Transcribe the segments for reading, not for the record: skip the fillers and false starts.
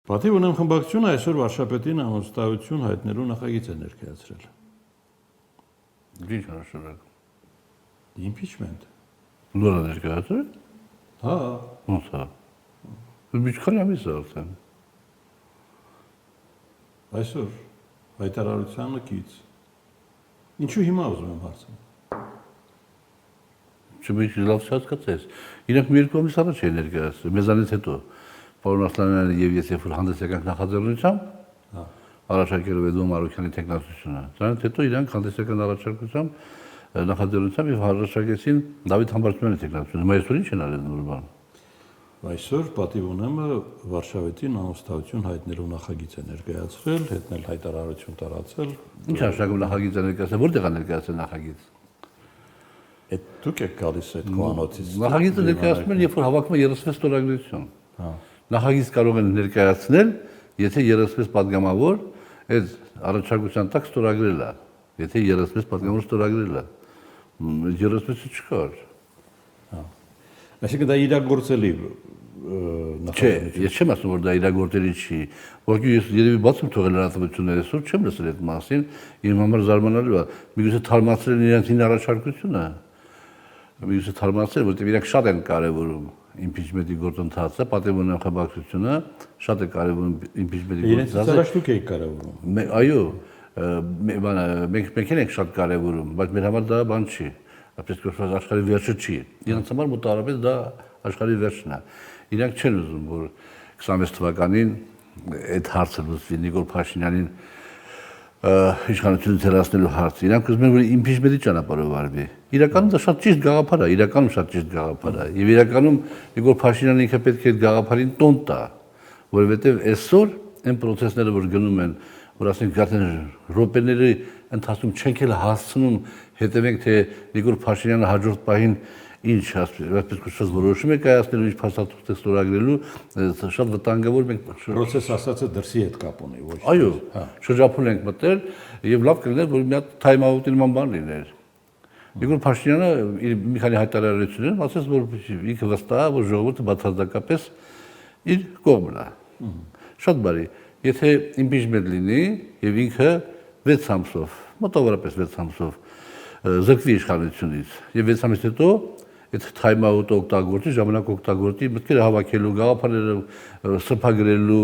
Պատիվ ունեմ խմբակցությունը այսօր վարշապետին անվստահություն հայտնելու նախագիծ է ներկայացրել։ Ինչ նշանակում։ Impeachment։ Լորա ներկայացրել։ Հա։ Ոնց է։ Ինչքան ամիս է արդեն։ Այսօր հայտարարությանը կից։ Ինչու հիմա ուզում եմ հարցնել։ Չմիշտ լավ չհասկացես։ Իրենք մի երկու ամիս առաջ են ներկայացրել, մեզանից հետո։ Պարոն Ասլանյանը եւ ես երբ որ հանդես եկանք նախաձեռնությամբ, առաջարկելով Էդոն Մարուկյանի տեխնացությունը, դրանից հետո իրանք հանդես եկան առաջարկությամբ նախաձեռնությամբ եւ առաջարկեցին Դավիթ Համբարձումյանի տեխնացությունը։ Այսօր ինչ են արել նոր բան։ Այսօր պատիվ ունեմը Վարշավետին անվստահություն հայտնելու նախագիծ է ներկայացրել, հետնել հայտարարություն տարածել։ Ինչ նշանակում նախագիծը ներկայացնել, որտեղ է ներկայացել նախագիծ։ Այդ դուք եք գալիս այդ կողանոցից։ Նախագիծը ներկայացնում են, երբ որ հավաքում է 36 ստորագրություն։ Հա։ Նախագիծ կարող են ներկայացնել, եթե 36 падգամավոր այդ առաջարկության տակ ստորագրել է, եթե 36 падգամավոր ստորագրել է, 36-ը չկար։ Հա։ Այսինքն դա իրագործելի Չէ, ես չեմ ասում, որ դա իրագործելի չի, որովհետեւ ես երևի բաց եմ թողել լրատվությունները, այսօր չեմ լսել այդ մասին, իմ համար զարմանալի է, միգուցե թարմացրել իրենց հին առաջարկությունը, միգուցե թարմացրել, որովհետեւ իրենք շատ են կարևորում impeachment-ի գործընթացը, պատերազմի խմբակցությունը շատ է կարևորում impeachment-ի գործընթացը։ Իրենց առաջ դուք եք կարևորում։ Այո, մենք ենք շատ կարևորում, բայց մեր համար դա բան չի, այսպես կոչված աշխարհի վերջը չի։ Իրենց համար մոտավորապես դա աշխարհի վերջն է։ Իրանք չեն ուզում, որ 26 թվականին այդ հարցը լուծվի Նիկոլ Փաշինյանին իշխանությունից հեռացնելու հարցը։ Իրանք ուզում են, որ impeachment-ի ճանապարհով արվի։ Իրականում դա շատ ճիշտ գաղափար է, իրականում շատ ճիշտ գաղափար է։ Եվ իրականում Նիկոլ Փաշինյանը ինքը պետք է այդ գաղափարին տոն տա, որովհետև այսօր այն process-ները, որ գնում են, որ ասենք գարնան ռոպեների ընթացքում չենք էլ հասցնում հետևենք թե Նիկոլ Փաշինյանը հաջորդ պահին ինչ այսպես կոչված որոշում է կայացնելու, ինչ փաստաթուղթ է ստորագրելու, շատ վտանգավոր մենք process ասածը դրսի հետ կապ ունի, ոչ։ Այո, շրջափուլ ենք մտել եւ լավ կլիներ, որ մի հատ time out-ի նման բան լիներ։ Նիկոլ Փաշինյանը իր մի քանի հայտարարություններով ասաց, որ ինքը վստահ է, որ ժողովուրդը բացարձակապես իր կողմն է։ Շատ բարի։ Եթե impeachment լինի եւ ինքը 6 ամսով, մոտավորապես 6 ամսով զրկվի իշխանությունից եւ 6 ամսից հետո այդ time out-ը օգտագործի, ժամանակ օգտագործի, մտքերը հավաքելու, գաղափարները սրբագրելու,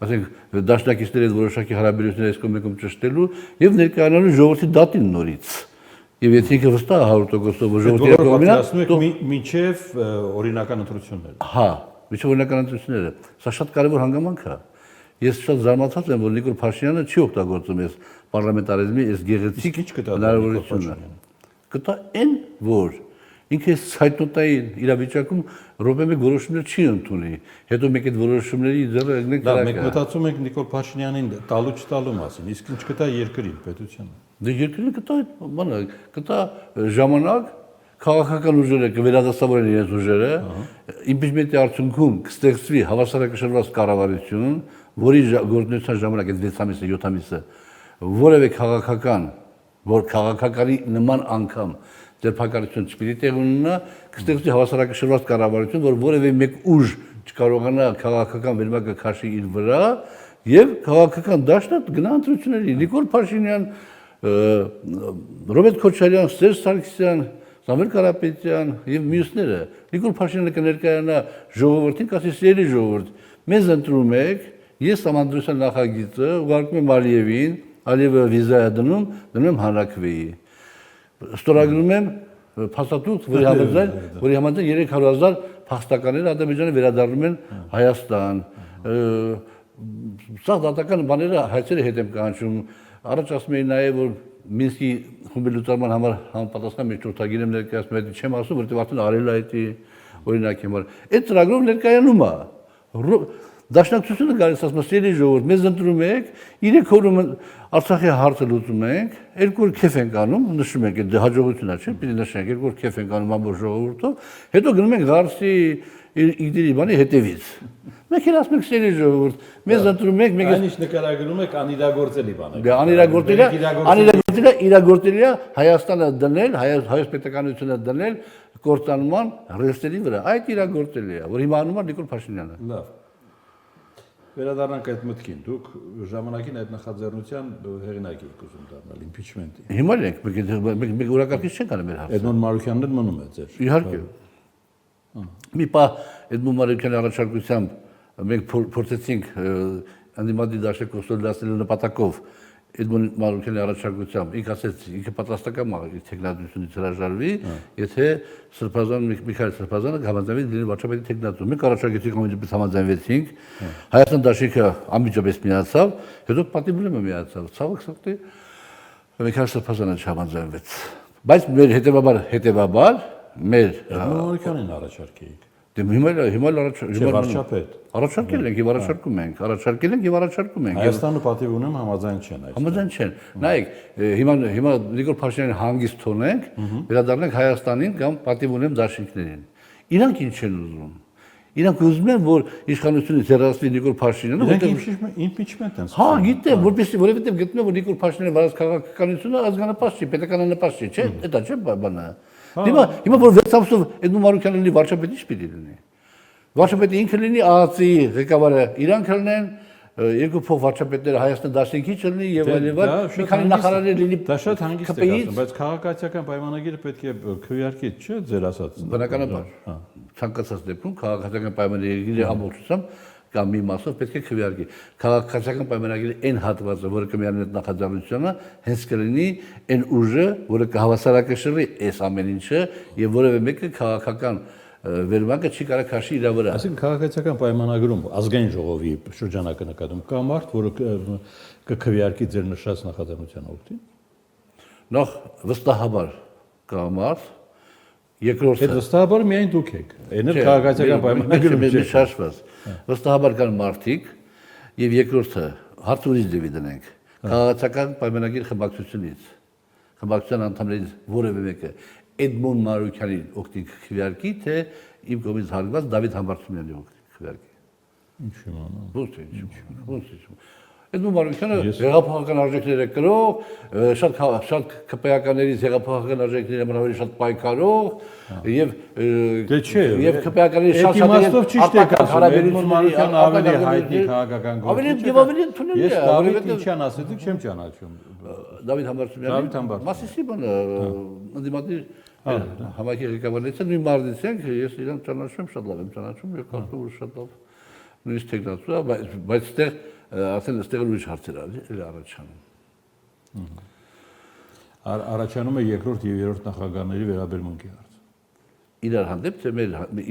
ասենք դաշնակիցների հետ որոշակի հարաբերություններ այս կողմում ճշտելու եւ ներկայանալու ժողովրդի դատին նորից։ Եվ եթե ինքը վստահ է 100%-ով որ ժողովրդի կողմին է, մինչև օրինական ընտրությունները։ Հա, մինչև օրինական ընտրությունները։ Սա շատ կարևոր հանգամանք է։ Ես շատ զարմացած եմ, որ Նիկոլ Փաշինյանը չի օգտագործում այս պարլամենտարիզմի այս գեղեցիկ հնարավորությունը։ Կտա այն, որ ինքը ցայտնոտային իրավիճակում րոպե մեկ որոշումներ չի ընդունի։ Հետո մեկ այդ որոշումների ձեռը ընկնենք դրական։ Մենք մտածում ենք Նիկոլ Փաշինյանին տալու չտալու մասին, իսկ ինչ կտա երկրին, պետությանը։ Դե երկրին կտա այդ բանը, կտա ժամանակ, քաղաքական ուժերը կվերադասավորեն իրենց ուժերը, impeachment-ի արդյունքում կստեղծվի հավասարակշռված կառավարություն, որի գործունեության ժամանակ այդ 6 ամիսը, 7 ամիսը որևէ քաղաքականի նման անգամ ձերբակալություն չպիտի տեղ ունենա, կստեղծվի հավասարակշռված կառավարություն, որ որևէ մեկ ուժ չկարողանա քաղաքական վերմակը քաշի իր վրա եւ քաղաքական դաշտը գնա ընտրությունների։ Նիկոլ Փաշինյան, Ռոբերտ Քոչարյան, Սերժ Սարգսյան, Սամվել Կարապետյան եւ մյուսները Նիկոլ Փաշինյանը կներկայանա ժողովրդին, կասի սիրելի ժողովուրդ, մեզ ընտրում եք, ես համանդրության նախագիծը ուղարկում եմ Ալիևին, Ալիևը վիզա է դնում եմ հանրաքվեի։ Ստորագրում եմ փաստաթուղթ, որի համաձայն 300,000 փախստականներ Ադրբեջանը վերադառնում են Հայաստան։ Սա դատական բաները հայցերը հետ եմ կանչում։ Առաջ ասում էի նաև, որ Մինսկի խմբի լուծարման համար համապատասխան միջնորդագիր եմ ներկայացնում, այդ չեմ ասում, որտեղ արդեն արել է այդ օրինակի համար։ Այդ ծրագրով ներկայանում է։ Դաշնակցությունը գալիս ասում է, սիրելի ժողովուրդ, մեզ ընտրում եք, 3 օրում Արցախի հարցը լուծում ենք, 2 օր քեֆ ենք անում, նշում ենք, դա հաջողություն է, չէ՞, պիտի նշենք, 2 օր քեֆ ենք անում ամբողջ ժողովուրդով, հետո գնում ենք Ղարսի իգդերի բանի հետևից։ Մենք էլ ասում ենք, սիրելի ժողովուրդ, մեզ ընտրում եք, մենք այնիշ նկարագրում եք անիրագործելի բան։ Դա իրագործելի է Հայաստանը դնել, հայոց պետականությունը դնել կործանման ռեստրի վրա։ Այդ իրագործելի է, որ հիմա անում է Նիկոլ Փաշինյանը։ Լավ։ Վերադառնանք այդ մտքին։ Դուք ժամանակին այդ նախաձեռնության հեղինակ եք ուզում դառնալ impeachment-ի։ Հիմա ենք, մենք օրակարգից չենք անում մեր հարցը։ Էդմոն Մարուկյանն էլ մնում է ձեր։ Իհարկե։ Մի պահ Էդմոն Մարուկյանի առաջարկությամբ մենք փորձեցինք անդիմադի դաշտ կոնսոլիդացնելու նպատակով Էդմոն Մարուկյանի առաջարկությամբ ինքը ասեց, ինքը պատրաստական իր տեխնատությունից հրաժարվի, եթե Միքայել Սրբազանը համաձայնվի լինել վարչապետի տեխնատու։ Մենք առաջարկեցինք ամենից համաձայնվեցինք։ Հայաստան դաշինքը անմիջապես միացավ, հետո պատիվը միացավ։ Ցավոք սրտի Միքայել Սրբազանը չհամաձայնվեց։ Բայց մեր հետևաբար մեր Մարուկյանին առաջարկեիք։ Դե հիմա վարչապետ։ Առաջարկել ենք եւ առաջարկում ենք։ Հայաստանը պատիվ ունեմ համաձայն չեն այս։ Համաձայն չեն։ Նայեք, հիմա Նիկոլ Փաշինյանին հանգիստ թողնենք, վերադառնանք Հայաստանին կամ պատիվ ունեմ դաշինքներին։ Իրանք ինչ են ուզում։ Իրանք ուզում են, որ իշխանությունից հեռացվի Նիկոլ Փաշինյանը, որտեղ impeachment են։ Հա, գիտեմ, որովհետեւ գտնում որ Նիկոլ Փաշինյանը վարած քաղաքականությունը ազգանապաշտ չի, պետականանապաշտ չի, չէ՞, դա չէ բանը։ Հիմա որ 6 ամսով Էդմոն Մարուկյանը լինի վարչապետ, ինչ պիտի լինի։ Վարչապետը ինքը լինի ԱԱԾ-ի ղեկավարը, իրանք լինեն երկու փոխ վարչապետները Հայաստան դաշինքի չլինի եւ այլն, մի քանի նախարարներ լինի։ Դա շատ հանգիստ է ասում, բայց քաղաքացիական պայմանագիրը պետք է քվեարկի, չէ՞, ձեր ասած։ Բնականաբար։ Ցանկացած դեպքում քաղաքացիական պայմանագիրը ամբողջությամբ կամ մի մասով պետք է քվեարկի։ Քաղաքացիական պայմանագիրի այն հատվածը, որը կմիանա այդ նախաձեռնությունը, հենց կլինի այն ուժը, որը կհավասարակշռի այս ամեն ինչը եւ որևէ մեկը քաղաքական վերմակը չի կարող քաշի իր վրա։ Այսինքն քաղաքացիական պայմանագրում ազգային ժողովի շրջանակը նկատում կա մարդ, որը կքվեարկի ձեր նշած նախաձեռնության օգտին։ Նախ վստահաբար կա մարդ, երկրորդը Այդ վստահաբար միայն դուք եք։ Այն էլ քաղաքացիական պայմանագրում չի շարժված։ Վստահաբար կան մարդիկ եւ երկրորդը հարց ուրիշ դեպի դնենք։ Քաղաքացիական պայմանագիր խմբակցությունից, խմբակցության անդամներից որևէ մեկը Էդմոն Մարուկյանին օգտին քվեարկի, թե իմ կողմից հարգված Դավիթ Համբարձումյանի օգտին քվեարկի։ Ինչ իմանամ։ Ո՞նց։ Էդմոն Մարուկյանը հեղափոխական արժեքները կրող, շատ քպեականներից հեղափոխական արժեքների համար ավելի շատ պայքարող եւ դե չէ, եւ քպեականների շատ իմաստով ճիշտ եք ասում, Էդմոն Մարուկյանը ավելի հայտնի քաղաքական գործիչ է։ Ավելի ընդունել է։ Ես Դավիթ ինչան ասեցիք, չեմ ճանաչում։ Դավիթ Համբարձումյանը Մասիսի բանը ընդդիմադիր համակի ղեկավարներից նույն մարդից ենք, ես իրեն ճանաչում շատ լավ եմ ճանաչում եւ կարծում որ շատ լավ նույնիսկ տեխնատու է, բայց այդտեղ ասեն այստեղ ուրիշ հարցեր առաջանում։ Առաջանում է երկրորդ եւ երրորդ նախագահների վերաբերմունքի հարց։ Իրար հանդեպ թե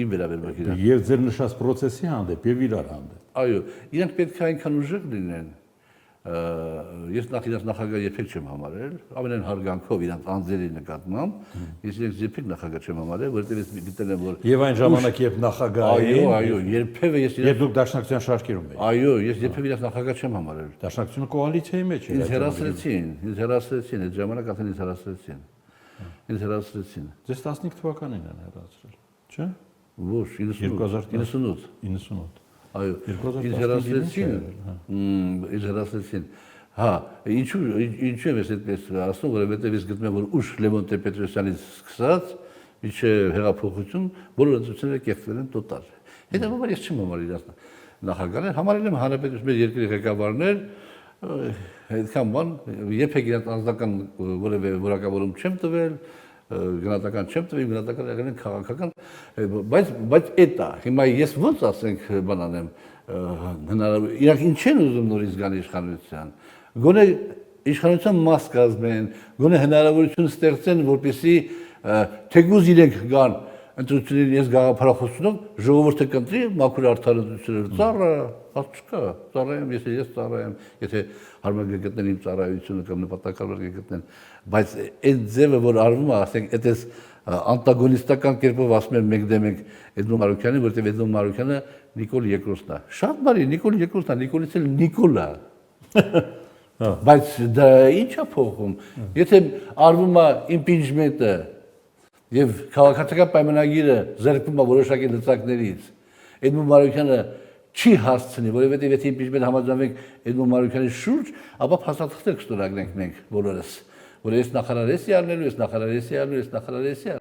իմ վերաբերմունքի հարց։ Եվ ձեր նշած process-ի հանդեպ եւ իրար հանդեպ։ Այո, իրանք պետք է այնքան ուժեղ լինեն։ Ես նախ նախագահ երբեք չեմ համարել, ամենայն հարգանքով իրանք անձերի նկատմամբ, ես իրենց երբեք նախագահ չեմ համարել, որովհետև ես գիտեմ որ Եվ այն ժամանակ երբ նախագահ էին, այո, երբևէ ես երբ դուք դաշնակցության շարքերում եք։ Այո, ես երբևէ իրենց նախագահ չեմ համարել։ Դաշնակցությունը կոալիցիայի մեջ էր։ Ինձ հեռացրեցին, այդ ժամանակ արդեն ինձ հեռացրեցին։ Ձեզ 15 թվականին են հեռացրել, չէ՞։ Ոչ, 98։ 98։ Այո, ինձ հեռացրեցին։ Հա, ինչու եմ ես այդպես ասում, որովհետև ես գտնում եմ, որ ուշ Լևոն Տեր-Պետրոսյանից սկսած մինչև հեղափոխություն բոլոր ընտրությունները կեղծվել են տոտալ։ Հետևաբար ես չեմ համարել իրաց նախագահներ, համարել եմ հանրապետություն մեր երկրի ղեկավարներ, այդքան բան, երբեք իրաց անձնական որևէ որակավորում չեմ տվել, գնահատական չեմ տվել, գնահատական եղել են քաղաքական, բայց այդ է, հիմա ես ոնց ասենք բան անեմ, հնարավոր, իրանք ինչ են ուզում նորից գան իշխանության, գոնե իշխանության մաս կազմեն, գոնե հնարավորություն ստեղծեն, որպեսզի թեկուզ իրենք գան ընտրությունների ես գաղափարախոսությունով ժողովուրդը կընտրի մաքուր արդարացությունով ծառա, հաց չկա, ծառայեմ, ես ծառայեմ, եթե հարմար կգտնեն իմ ծառայությունը կամ նպատակավոր կգտնեն, բայց այդ ձևը որ արվում է, ասենք, այդպես անտագոնիստական կերպով ասում են մենք դեմ ենք Էդմոն Մարուկյանին, որովհետև Էդմոն Մարուկյանը Նիկոլ երկրորդն է։ Շատ բարի, Նիկոլ երկրորդն է, Նիկոլից էլ Նիկոլ է։ Բայց դա ի՞նչ է փոխում։ Եթե արվում է impeachment-ը եւ քաղաքացիական պայմանագիրը զերկվում է որոշակի լծակներից, Էդմոն Մարուկյանը չի հասցնի, որովհետեւ եթե impeachment համաձայնվենք Էդմոն Մարուկյանի շուրջ, ապա փաստաթղթեր կստորագրենք մենք բոլորս, որ ես նախարար էի առնելու, ես նախարար էի առնելու, ես նախարար էի